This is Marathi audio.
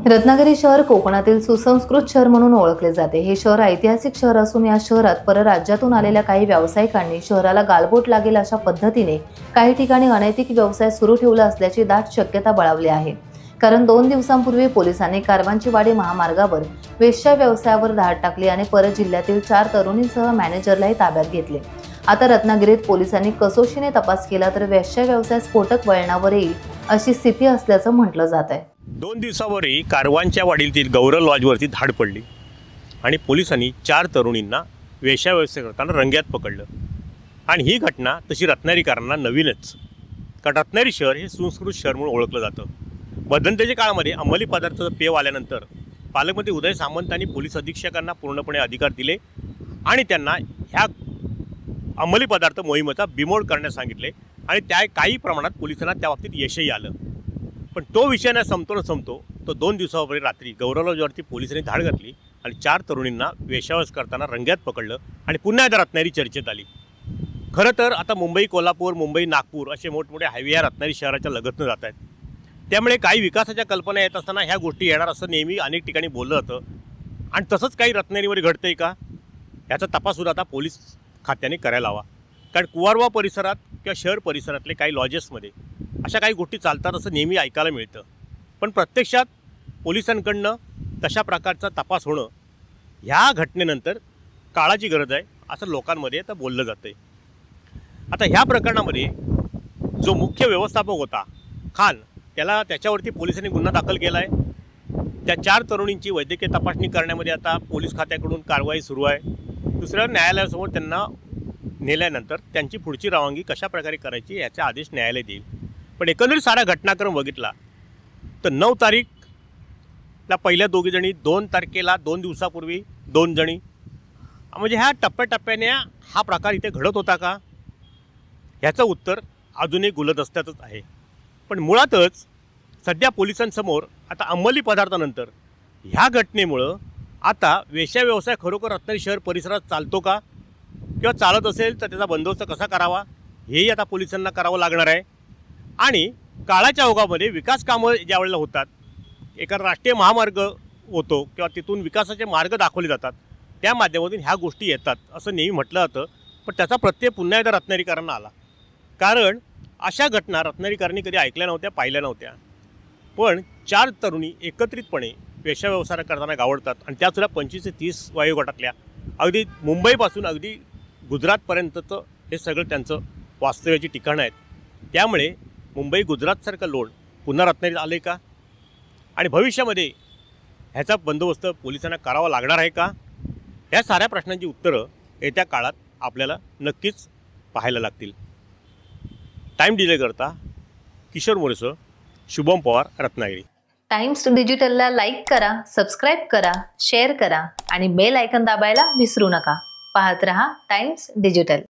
रत्नागिरी शहर कोकणातील सुसंस्कृत शहर म्हणून ओळखले जाते। हे शहर ऐतिहासिक शहर असून या शहरात परराज्यातून आलेल्या काही व्यावसायिकांनी शहराला गालबोट लागेल अशा पद्धतीने काही ठिकाणी अनैतिक व्यवसाय सुरू ठेवला असल्याची दाट शक्यता बळावली आहे। कारण 2 दिवसांपूर्वी पोलिसांनी कारवांचीवाडी महामार्गावर वेश्या व्यवसायावर धाड टाकली आणि परत जिल्ह्यातील 4 तरुणींसह मॅनेजरलाही ताब्यात घेतले। आता रत्नागिरीत पोलिसांनी कसोशीने तपास केला तर वेश्या व्यवसाय स्फोटक वळणावर येईल अशी स्थिती असल्याचं म्हटलं जात आहे। 2 दिवसापूर्वी कारवांच्या वाडीतील गौरव लॉजवरती धाड पडली आणि पोलिसांनी 4 तरुणींना वेश्या व्यवसाय करताना रंग्यात पकडलं। आणि ही घटना तशी रत्नागिरीकरांना नवीनच, कारण रत्नागिरी शहर हे सुसंस्कृत शहर म्हणून ओळखलं जातं। मध्यंतरीच्या काळामध्ये अंमली पदार्थाचं पेव आल्यानंतर पालकमंत्री उदय सामंत यांनी पोलीस अधीक्षकांना पूर्णपणे अधिकार दिले आणि त्यांना ह्या अंमली पदार्थ मोहिमेचा बिमोड करण्यास सांगितले आणि त्या काही प्रमाणात पोलिसांना त्या बाबतीत यशही आलं। पण तो विषय न संपतो तो 2 दिवसापूर्वी रात्री गौरव लॉजवरती पोलिसांनी धाड घातली आणि 4 तरुणींना वेश्यावस करताना रंग्यात पकडलं आणि पुन्हा एकदा रत्नागिरी चर्चेत आली। खरं तर आता मुंबई कोल्हापूर, मुंबई नागपूर असे मोठमोठे हायवे या रत्नागिरी शहराच्या लगतनं जात आहेत। त्यामुळे काही विकासाच्या कल्पना येत असताना ह्या गोष्टी येणार असं नेहमी अनेक ठिकाणी बोललं जातं आणि तसंच काही रत्नागिरीमध्ये घडतंय का याचा तपाससुद्धा आता पोलीस खात्याने करायला हवा। कारण कुवारवा परिसरात किंवा शहर परिसरातले काही लॉजेसमध्ये अशा काही गोष्टी चालतात असं नेहमी ऐकायला मिळतं, पण प्रत्यक्षात पोलिसांकडनं तशा प्रकारचा तपास होणं ह्या घटनेनंतर काळाची गरज आहे असं लोकांमध्ये आता बोललं जातं आहे। आता ह्या प्रकरणामध्ये जो मुख्य व्यवस्थापक होता खान, त्याच्यावरती पोलिसांनी गुन्हा दाखल केला आहे। त्या 4 तरुणींची वैद्यकीय तपासणी करण्यामध्ये आता पोलीस खात्याकडून कारवाई सुरू आहे। दुसऱ्या न्यायालयासमोर त्यांना नेल्यानंतर त्यांची पुढची रवानगी कशा प्रकारे करायची याचा आदेश न्यायालय देईल। पण एकंदरीत सारा घटनाक्रम बघितला तर 9 तारीखला पहिल्या 2 जणी, 2 तारखेला 2 दिवसापूर्वी 2 जणी, म्हणजे ह्या टप्प्याटप्प्याने हा प्रकार इथे घडत होता का ह्याचं उत्तर अजूनही गुलदस्त्यातच आहे। पण मुळातच सध्या पोलिसांसमोर आता अंमली पदार्थानंतर ह्या घटनेमुळं आता वेश्या व्यवसाय खरोखर रत्नागिरी शहर परिसरात चालतो का किंवा चालत असेल तर त्याचा बंदोबस्त कसा करावा हेही आता पोलिसांना करावं लागणार आहे। आणि काळाच्या ओघामध्ये विकास कामं ज्या वेळेला होतात, एका राष्ट्रीय महामार्ग होतो किंवा तिथून विकासाचे मार्ग दाखवले जातात, त्या माध्यमातून ह्या गोष्टी येतात असं नेहमी म्हटलं जातं। पण त्याचा प्रत्यय पुन्हा एकदा रत्नागिरीकरांना आला, कारण अशा घटना रत्नागिरीकरांनी कधी ऐकल्या नव्हत्या, पाहिल्या नव्हत्या। पण 4 तरुणी एकत्रितपणे वेश्या व्यवसाय करताना गावडतात आणि त्यासुद्धा 25 ते 30 वयोगटातल्या, अगदी मुंबईपासून अगदी गुजरातपर्यंतचं हे सगळं त्यांचं वास्तव्याची ठिकाणं आहेत। त्यामुळे मुंबई गुजरातसारखं लोड पुन्हा रत्नागिरीत आले का आणि भविष्यामध्ये ह्याचा बंदोबस्त पोलिसांना करावा लागणार आहे का, ह्या साऱ्या प्रश्नांची उत्तरं येत्या काळात आपल्याला नक्कीच पाहायला लागतील। टाइम डिले करता किशोर मोरेसह शुभम पवार, रत्नागिरी। टाइम्स डिजिटलला लाईक करा, सबस्क्राईब करा, शेअर करा आणि बेल आयकॉन दाबायला विसरू नका। पाहत रहा टाइम्स डिजिटल।